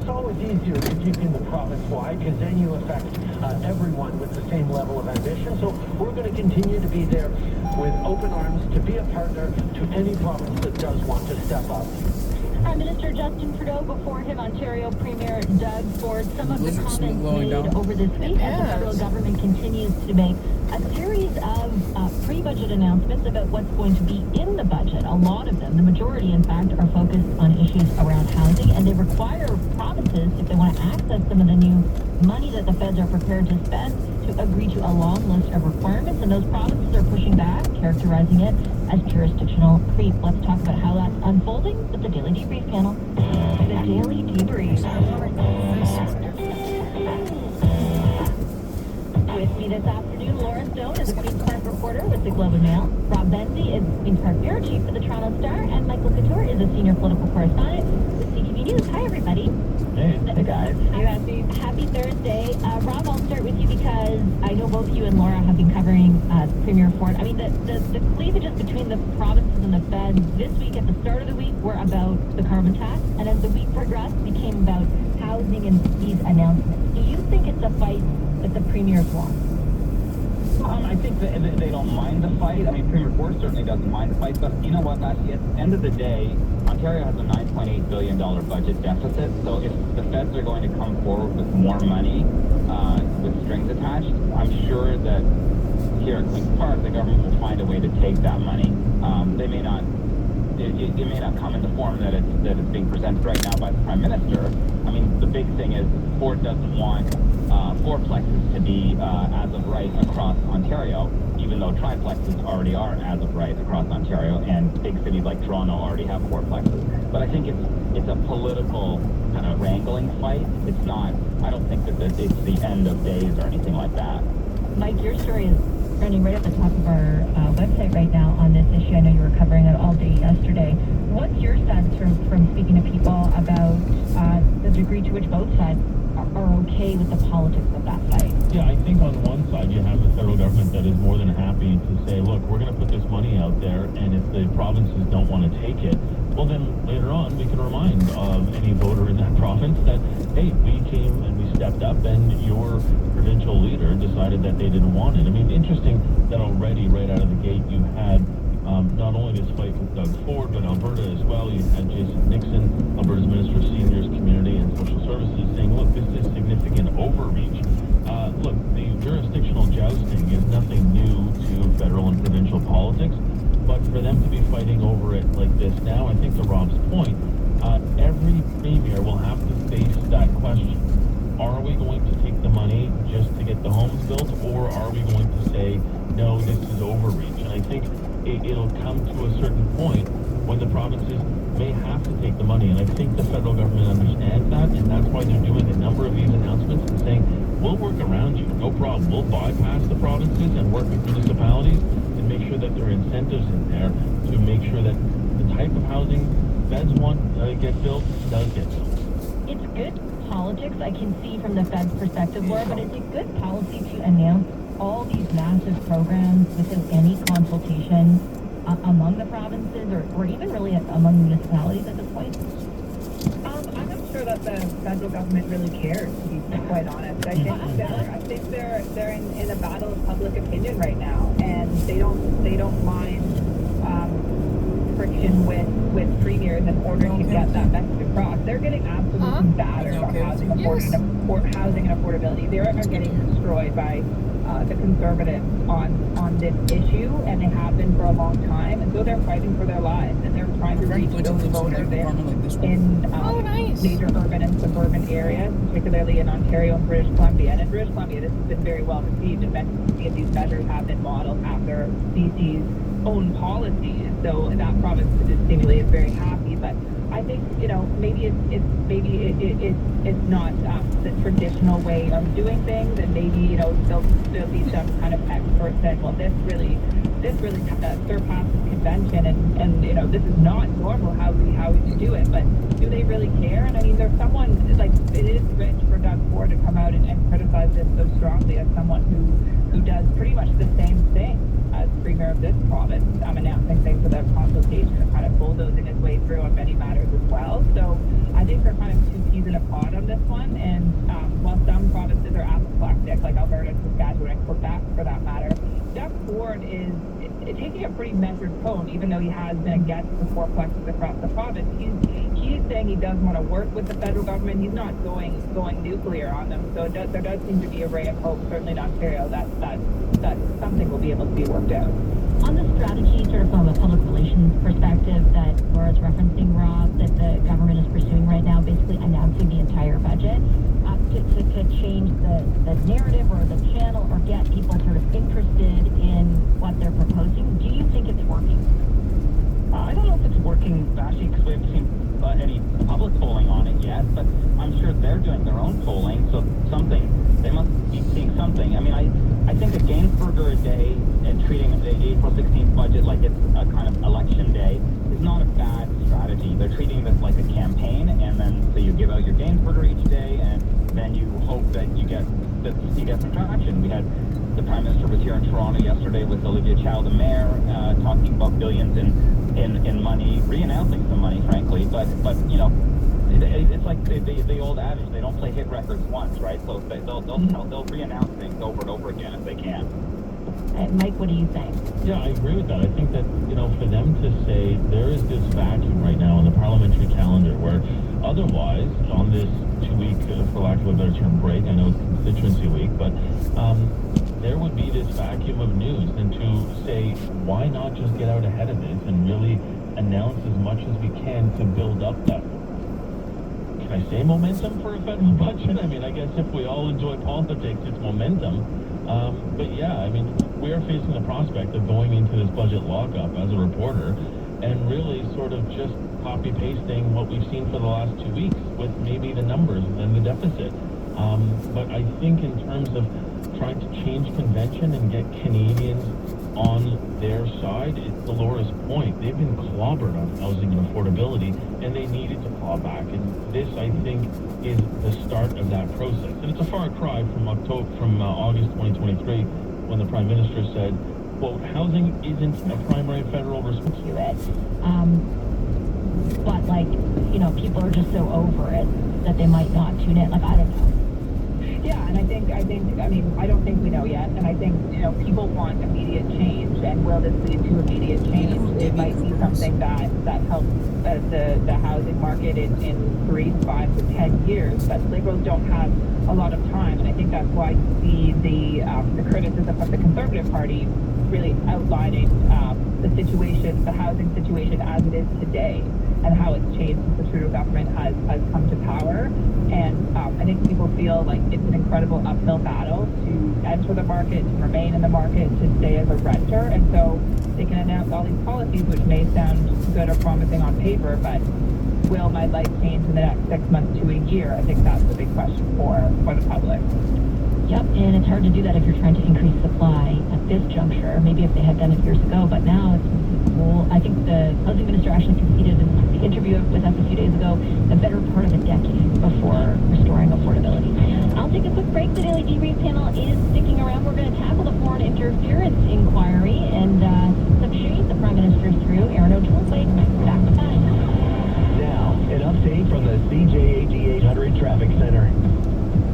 always easier if you can the province-wide, because then you affect everyone with the same level of ambition. So we're going to continue to be there with open arms to be a partner to any province that does want to step up. Prime Minister Justin Trudeau, before him Ontario Premier Doug Ford, some of the comments made over this week as the federal government continues to make a series of pre-budget announcements about what's going to be in the budget. A lot of them, the majority in fact, are focused on issues around housing, and they require provinces, if they want to access some of the new money that the feds are prepared to spend, to agree to a long list of requirements, and those provinces are pushing back, characterizing it as jurisdictional creep. Let's talk about how that's unfolding with the Daily Debrief panel. The Daily Debrief. With me this afternoon, Laura Stone is a Queen's Park reporter with the Globe and Mail. Rob Benzie is Queen's Park bureau chief for the Toronto Star, and Michael Couture is a senior political correspondent with CTV News. Hi, everybody. Hey guys. Happy Thursday. Rob, I'll start with you because I know both you and Laura have been covering Premier Ford. I mean, the cleavages between the provinces and the feds this week at the start of the week were about the carbon tax, and as the week progressed, became about housing and these announcements. Do you think it's a fight that the premiers want? I think that they don't mind the fight. I mean, Premier Ford certainly doesn't mind the fight, but you know what, actually, at the end of the day, Ontario has a $9.8 billion budget deficit, so if the feds are going to come forward with more money with strings attached, I'm sure that here at Queen's Park, the government will find a way to take that money. They may not, it may not come in the form that it's being presented right now by the Prime Minister. I mean, the big thing is Ford doesn't want fourplexes to be as of right across Ontario, even though triplexes already are as of right across Ontario, and big cities like Toronto already have fourplexes. But I think it's a political kind of wrangling fight. It's not, I don't think that it's the end of days or anything like that. Mike, your story is running right at the top of our website right now on this issue. I know you were covering it all day yesterday. What's your sense from speaking to people about the degree to which both sides are okay with the politics of that fight? Yeah, I think on one side you have the federal government that is more than happy to say, look, we're going to put this money out there, and if the provinces don't want to take it, well then later on we can remind any voter in that province that, hey, we came and we stepped up and your provincial leader decided that they didn't want it. I mean, interesting that already right out of the gate you had not only this fight with Doug Ford, but Alberta as well. You had Jason Nixon, Alberta's Minister of Seniors, Community and Social Services, saying, look, this is significant overreach. Look, the jurisdictional jousting is nothing new to federal and provincial politics, but for them to be fighting over it like this now, I think to Rob's point, every premier will have to face that question. Are we going to take the money just to get the homes built, or are we going to say, no, this is overreach? And I think it'll come to a certain point when the provinces may have to take the money, and I think the federal government understands that, and that's why they're doing a number of these announcements and saying, we'll work around you, no problem. We'll bypass the provinces and work with municipalities and make sure that there are incentives in there to make sure that the type of housing feds want get built does get built. It's good politics, I can see from the Fed's perspective, Laura, but it's a good policy to announce all these massive programs without any consultation among the provinces or even really among municipalities at this point? I'm not sure that the federal government really cares, to be quite honest. I think they're in a battle of public opinion right now, and they don't mind friction with premiers in order to get that message across. They're getting absolutely battered on housing and affordability. They are getting destroyed by the Conservatives on this issue, and they have been for a long time, and so they're fighting for their lives, and they're trying to reach those voters in major urban and suburban areas, particularly in Ontario and British Columbia. And in British Columbia, this has been very well received, and many of these measures have been modeled after BC's own policies, so that province seemingly is very happy. But I think, maybe it's not the traditional way of doing things, and maybe there'll be some kind of expert saying, well, this really surpasses convention, and this is not normal how we do it. But do they really care? And I mean, there's someone like it is rich for Doug Ford to come out and criticize this so strongly as someone who does pretty much the same thing as Premier of this province, announcing things without consultation and kind of bulldozing his way through on many matters as well. So I think they're kind of two peas in a pod on this one. And while some provinces are apoplectic, like Alberta, Saskatchewan, and Quebec for that matter, Doug Ford is taking a pretty measured tone, even though he has been against the fourplexes across the province. He's saying he does want to work with the federal government. He's not going nuclear on them. So there does seem to be a ray of hope, certainly in Ontario, that something will be able to be worked out. On the strategy, sort of from a public relations perspective that Laura's referencing, Rob, that the government is pursuing right now, basically announcing the entire budget, to change the narrative or the channel or get people sort of interested in what they're proposing. Do you think it's working? I don't know if it's working, actually, because we haven't seen any public polling on it yet, but I'm sure they're doing their own polling, so they must be seeing something. I mean, I think a Gainsburger a day and treating the April 16th budget like it's a kind of election day is not a bad strategy. They're treating this like a campaign, and then so you give out your Gainsburger each day, and then you hope that you get some traction. We had the Prime Minister was here in Toronto yesterday with Olivia Chow, the mayor, talking about billions in money, re-announcing some money, frankly. But you know, it's like the old adage: they don't play hit records once, right? So they'll re-announce things over and over again if they can. Mike, what do you think? Yeah, I agree with that. I think that, you know, for them to say there is this vacuum right now in the parliamentary calendar where otherwise on this 2-week, for lack of a better term, break, I know it's constituency week, but there would be this vacuum of news, and to say, why not just get out ahead of this and really announce as much as we can to build up that, can I say momentum for a federal budget? I mean, I guess if we all enjoy politics, it's momentum. But yeah, I mean, we are facing the prospect of going into this budget lockup as a reporter and really sort of just copy-pasting what we've seen for the last 2 weeks with maybe the numbers and the deficit. But I think in terms of trying to change convention and get Canadians on their side, it's to Laura's point. They've been clobbered on housing and affordability, and they needed to claw back. And this, I think, is the start of that process. And it's a far cry from August 2023, when the Prime Minister said, quote, housing isn't a primary federal responsibility. But, like, you know, people are just so over it that they might not tune in. Like, I don't know. Yeah, and I don't think we know yet, and I think, you know, people want immediate change, and will this lead to immediate change? It might be something that helps the housing market in 3, 5 to 10 years, but Liberals don't have a lot of time, and I think that's why you see the criticism of the Conservative Party really outlining the situation, the housing situation as it is today, and how it's changed since the Trudeau government has come to power. And I think people feel like it's an incredible uphill battle to enter the market, to remain in the market, to stay as a renter. And so they can announce all these policies which may sound good or promising on paper, but will my life change in the next 6 months to a year? I think that's the big question for the public. Yep, and it's hard to do that if you're trying to increase supply at this juncture. Maybe if they had done it years ago, but now it's I think the housing minister actually conceded in the interview with us a few days ago the better part of a decade before restoring affordability. I'll take a quick break. The Daily Debrief panel is sticking around. We're going to tackle the foreign interference inquiry and some shade the Prime Minister threw. Aaron O'Toole played back to back. Now, an update from the CJAD 800 Traffic Center.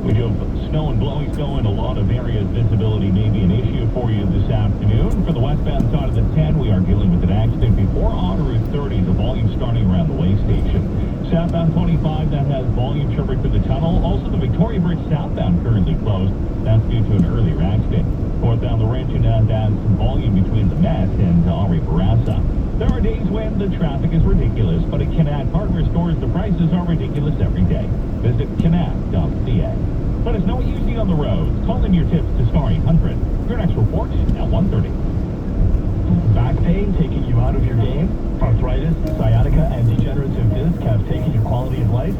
We do have snow and blowing snow in a lot of areas. Visibility may be an issue for you this afternoon. For the westbound side of the 10, we are dealing with an accident before on Route 30. The volume starting around the way station. Southbound 25, that has volume traffic to the tunnel. Also, the Victoria Bridge southbound currently closed. That's due to an earlier accident. Northbound Laurentian has some volume between the Met and Henri Bourassa. There are days when the traffic is ridiculous, but at Canad Hardware stores, the prices are ridiculous every day. Visit canad.ca. Let us know what you see on the roads. Call in your tips to Star 800. Your next report at 1:30. Back pain taking you out of your game? Arthritis, sciatica, and degenerative disc have taken your quality of life?